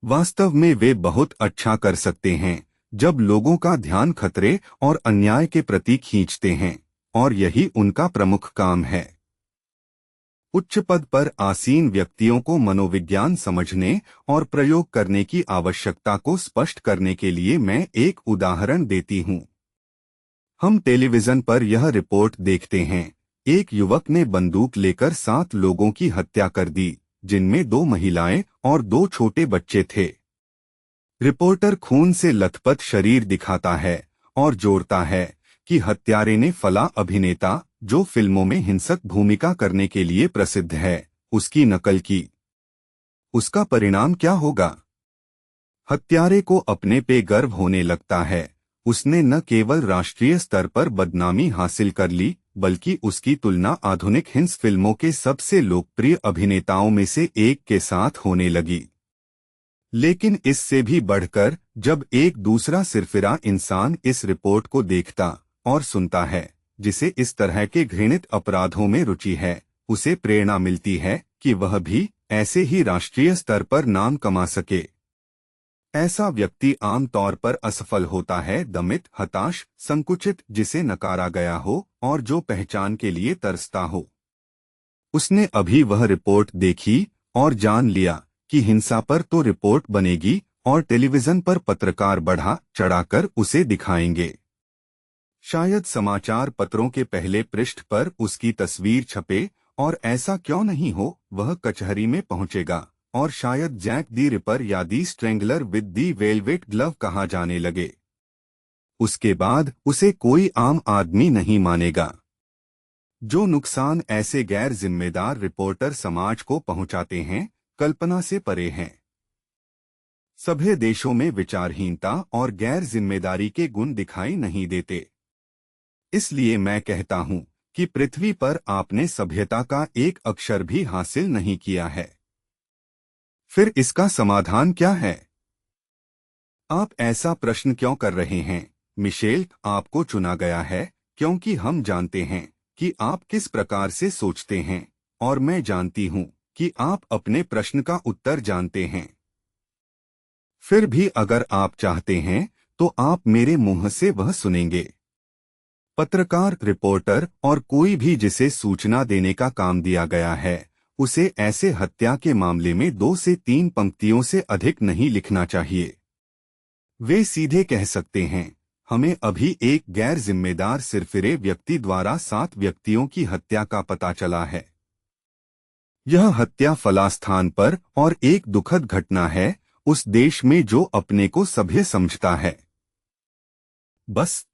वास्तव में वे बहुत अच्छा कर सकते हैं जब लोगों का ध्यान खतरे और अन्याय के प्रति खींचते हैं, और यही उनका प्रमुख काम है। उच्च पद पर आसीन व्यक्तियों को मनोविज्ञान समझने और प्रयोग करने की आवश्यकता को स्पष्ट करने के लिए मैं एक उदाहरण देती हूँ। हम टेलीविजन पर यह रिपोर्ट देखते हैं, एक युवक ने बंदूक लेकर 7 लोगों की हत्या कर दी, जिनमें 2 महिलाएं और 2 छोटे बच्चे थे। रिपोर्टर खून से लथपथ शरीर दिखाता है और जोड़ता है कि हत्यारे ने फला अभिनेता, जो फिल्मों में हिंसक भूमिका करने के लिए प्रसिद्ध है, उसकी नकल की। उसका परिणाम क्या होगा? हत्यारे को अपने पे गर्व होने लगता है। उसने न केवल राष्ट्रीय स्तर पर बदनामी हासिल कर ली, बल्कि उसकी तुलना आधुनिक हिंस फिल्मों के सबसे लोकप्रिय अभिनेताओं में से एक के साथ होने लगी। लेकिन इससे भी बढ़कर, जब एक दूसरा सिरफिरा इंसान इस रिपोर्ट को देखता और सुनता है, जिसे इस तरह के घृणित अपराधों में रुचि है, उसे प्रेरणा मिलती है कि वह भी ऐसे ही राष्ट्रीय स्तर पर नाम कमा सके। ऐसा व्यक्ति आम तौर पर असफल होता है, दमित, हताश, संकुचित, जिसे नकारा गया हो और जो पहचान के लिए तरसता हो। उसने अभी वह रिपोर्ट देखी और जान लिया कि हिंसा पर तो रिपोर्ट बनेगी और टेलीविजन पर पत्रकार बढ़ा चढ़ाकर उसे दिखाएंगे। शायद समाचार पत्रों के पहले पृष्ठ पर उसकी तस्वीर छपे, और ऐसा क्यों नहीं हो, वह कचहरी में पहुंचेगा और शायद जैक दी रिपर या दी स्ट्रेंगलर विद दी वेलवेट ग्लव कहा जाने लगे। उसके बाद उसे कोई आम आदमी नहीं मानेगा। जो नुकसान ऐसे गैर जिम्मेदार रिपोर्टर समाज को पहुंचाते हैं, कल्पना से परे हैं। सभ्य देशों में विचारहीनता और गैर जिम्मेदारी के गुण दिखाई नहीं देते। इसलिए मैं कहता हूं कि पृथ्वी पर आपने सभ्यता का एक अक्षर भी हासिल नहीं किया है। फिर इसका समाधान क्या है? आप ऐसा प्रश्न क्यों कर रहे हैं? मिशेल, आपको चुना गया है क्योंकि हम जानते हैं कि आप किस प्रकार से सोचते हैं, और मैं जानती हूं कि आप अपने प्रश्न का उत्तर जानते हैं। फिर भी अगर आप चाहते हैं तो आप मेरे मुंह से वह सुनेंगे। पत्रकार, रिपोर्टर और कोई भी जिसे सूचना देने का काम दिया गया है, उसे ऐसे हत्या के मामले में 2 से 3 पंक्तियों से अधिक नहीं लिखना चाहिए। वे सीधे कह सकते हैं, हमें अभी एक गैर जिम्मेदार सिरफिरे व्यक्ति द्वारा 7 व्यक्तियों की हत्या का पता चला है। यह हत्या फला स्थान पर और एक दुखद घटना है, उस देश में जो अपने को सभ्य समझता है। बस,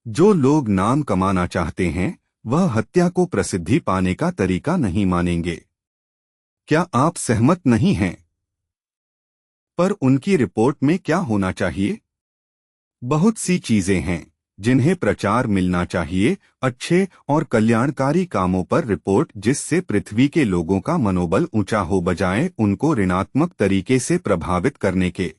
जो लोग नाम कमाना चाहते हैं, वह हत्या को प्रसिद्धि पाने का तरीका नहीं मानेंगे। क्या आप सहमत नहीं हैं? पर उनकी रिपोर्ट में क्या होना चाहिए? बहुत सी चीजें हैं जिन्हें प्रचार मिलना चाहिए। अच्छे और कल्याणकारी कामों पर रिपोर्ट, जिससे पृथ्वी के लोगों का मनोबल ऊंचा हो, बजाय उनको ऋणात्मक तरीके से प्रभावित करने के।